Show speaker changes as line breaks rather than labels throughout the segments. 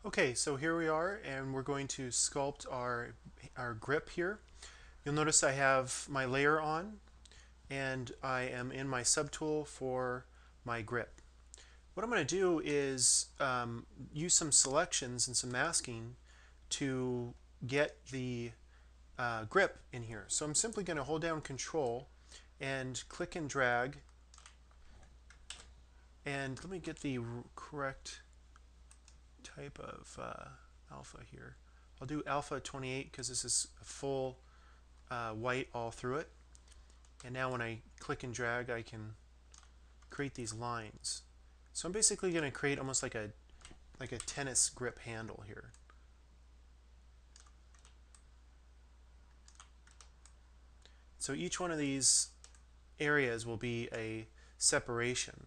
Okay, so here we are, and we're going to sculpt our grip here. You'll notice I have my layer on, and I am in my subtool for my grip. What I'm going to do is use some selections and some masking to get the grip in here. So I'm simply going to hold down Control and click and drag, and let me get the correct type of alpha here. I'll do alpha 28 because this is a full white all through it. And now when I click and drag, I can create these lines. So I'm basically going to create almost like a tennis grip handle here. So each one of these areas will be a separation.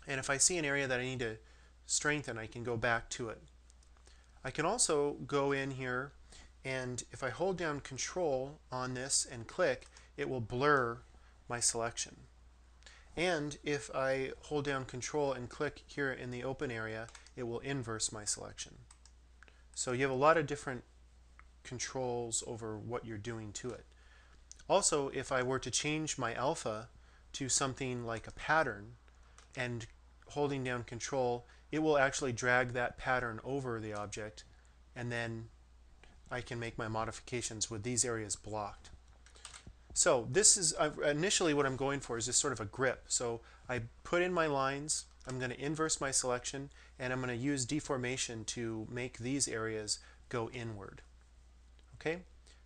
And if I see an area that I need to strengthen, I can go back to it. I can also go in here, and if I hold down Control on this and click, it will blur my selection. And if I hold down Control and click here in the open area, it will inverse my selection. So you have a lot of different controls over what you're doing to it. Also, if I were to change my alpha to something like a pattern and holding down Control, it will actually drag that pattern over the object, and then I can make my modifications with these areas blocked. So this is initially what I'm going for is just sort of a grip. So I put in my lines, I'm going to inverse my selection, and I'm going to use deformation to make these areas go inward. Okay,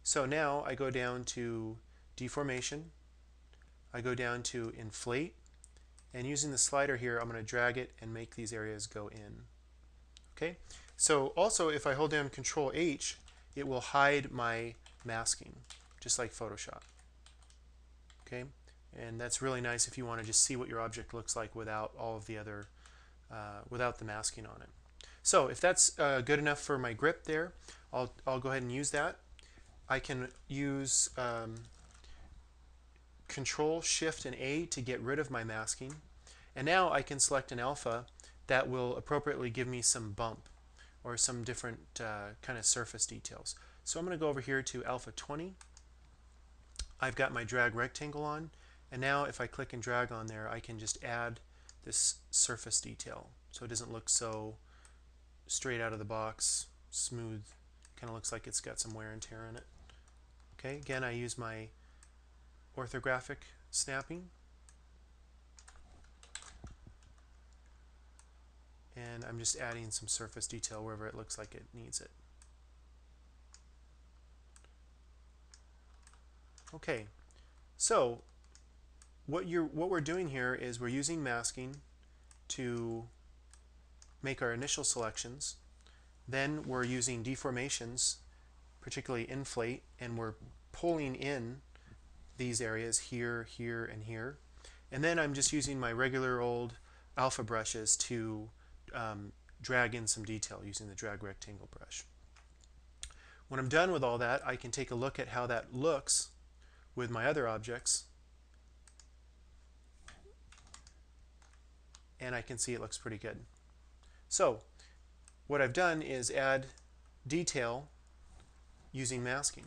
so now I go down to deformation, I go down to inflate, and using the slider here, I'm going to drag it and make these areas go in. Okay, so also if I hold down Control H, it will hide my masking, just like Photoshop. Okay, and that's really nice if you want to just see what your object looks like without all of the other, without the masking on it. So if that's good enough for my grip there, I'll go ahead and use that. I can use Control, Shift, and A to get rid of my masking. And now I can select an alpha that will appropriately give me some bump or some different kind of surface details. So I'm going to go over here to alpha 20. I've got my drag rectangle on, and now if I click and drag on there, I can just add this surface detail so it doesn't look so straight out of the box, smooth. Kind of looks like it's got some wear and tear in it. Okay, again, I use my orthographic snapping, and I'm just adding some surface detail wherever it looks like it needs it. Okay, so what we're doing here is we're using masking to make our initial selections. Then we're using deformations, particularly inflate, and we're pulling in these areas here, here, and here. And then I'm just using my regular old alpha brushes to drag in some detail using the drag rectangle brush. When I'm done with all that, I can take a look at how that looks with my other objects, and I can see it looks pretty good. So what I've done is add detail using masking.